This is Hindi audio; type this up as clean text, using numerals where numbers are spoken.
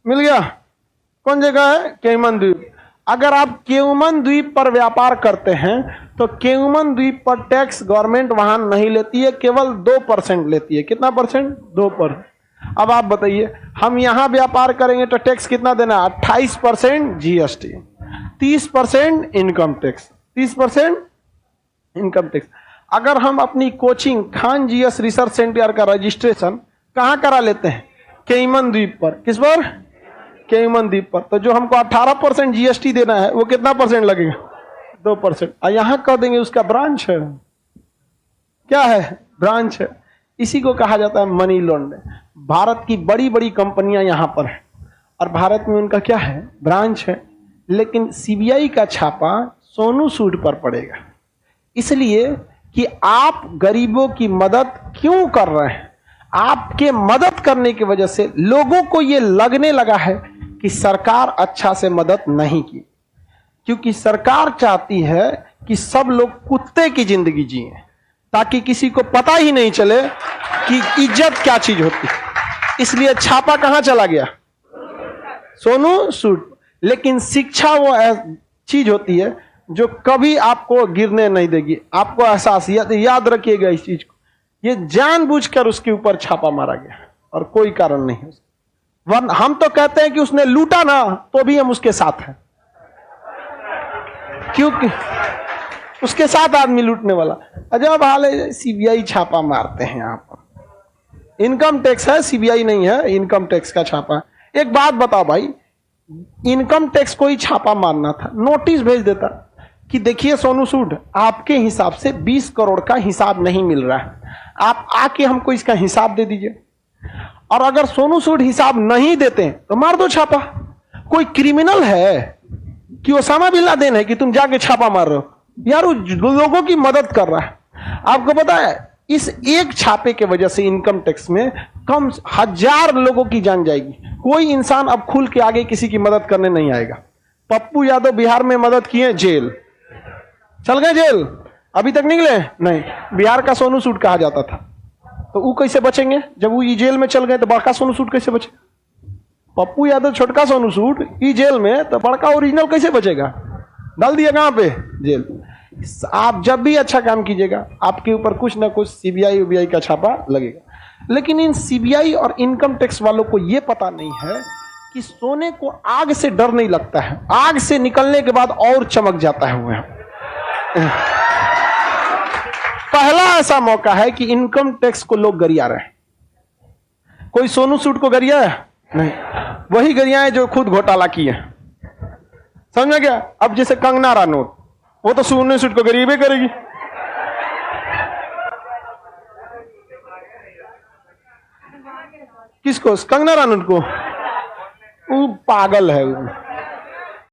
मिल गया? कौन जगह है? केयमन द्वीप। अगर आप केयमन द्वीप पर व्यापार करते हैं तो केयमन द्वीप पर टैक्स गवर्नमेंट वहां नहीं लेती है, केवल 2% लेती है। कितना परसेंट? 2%। अब आप बताइए, हम यहां व्यापार करेंगे तो टैक्स कितना देना? 28% GST, 30% income tax, 30% income tax. अगर हम अपनी coaching Khan GS research centre का रजिस्ट्रेशन कहां करा लेते हैं? केयमन द्वीप पर। किस पर? केयमन द्वीप पर। तो जो हमको 18% जीएसटी देना है वो कितना परसेंट लगेगा? 2%। और यहां कह देंगे उसका ब्रांच है। क्या है? ब्रांच है। इसी को कहा जाता है मनी लॉन्ड्रिंग। भारत की बड़ी बड़ी कंपनियां यहां पर है और भारत में उनका क्या है? ब्रांच है। लेकिन सीबीआई का छापा सोनू सूद पर पड़ेगा, इसलिए कि आप गरीबों की मदद क्यों कर रहे हैं। आपके मदद करने की वजह से लोगों को यह लगने लगा है कि सरकार अच्छा से मदद नहीं की, क्योंकि सरकार चाहती है कि सब लोग कुत्ते की जिंदगी जिए ताकि किसी को पता ही नहीं चले कि इज्जत क्या चीज होती है। इसलिए छापा कहां चला गया? सोनू सूद। लेकिन शिक्षा वो चीज होती है जो कभी आपको गिरने नहीं देगी। आपको एहसास, याद रखिएगा इस चीज को, ये जानबूझकर उसके ऊपर छापा मारा गया और कोई कारण नहीं है। वरना हम तो कहते हैं कि उसने लूटा ना, तो भी हम उसके साथ हैं, क्योंकि उसके साथ आदमी लूटने वाला। अजब हाल है। सीबीआई छापा मारते हैं यहां पर। इनकम टैक्स है, सीबीआई नहीं है, इनकम टैक्स का छापा। एक बात बताओ भाई, इनकम टैक्स को ही छापा मारना था, नोटिस भेज देता कि देखिए सोनू सूद, आपके हिसाब से 20 करोड़ का हिसाब नहीं मिल रहा है, आप आके हमको इसका हिसाब दे दीजिए। और अगर सोनू सूद हिसाब नहीं देते तो मार दो छापा। कोई क्रिमिनल है कि ओसामा बिन लादेन है कि तुम जाके छापा मार रहे हो? यार वो लोगों की मदद कर रहा है। आपको पता है इस एक छापे के वजह से इनकम टैक्स में कम 1000 लोगों की जान जाएगी। कोई इंसान अब खुल के आगे किसी की मदद करने नहीं आएगा। पप्पू यादव बिहार में मदद किए, जेल चल गए, जेल अभी तक निकले नहीं। बिहार का सोनू सूद कहा जाता था, तो वो कैसे बचेंगे? जब वो जेल में चल गए तो बड़का सोनू सूद कैसे बचे? पप्पू यादव छोटका सोनू सूद ई जेल में, तो बड़का ओरिजिनल कैसे बचेगा? डाल दिया कहां पे? जेल। आप जब भी अच्छा काम कीजिएगा आपके ऊपर कुछ ना कुछ सीबीआई उबीआई का छापा लगेगा। लेकिन इन सीबीआई और इनकम टैक्स वालों को यह पता नहीं है कि सोने को आग से डर नहीं लगता है, आग से निकलने के बाद और चमक जाता है वो। पहला ऐसा मौका है कि इनकम टैक्स को लोग गरिया रहे हैं। कोई सोनू सूद को गरिया है? नहीं, वही गरिया है जो खुद घोटाला किए। समझ गया? अब जैसे कंगना रनौत, वो तो सोनू सूद को गरीबे करेगी। किसको? कंगना रनौत को? वो पागल है वो।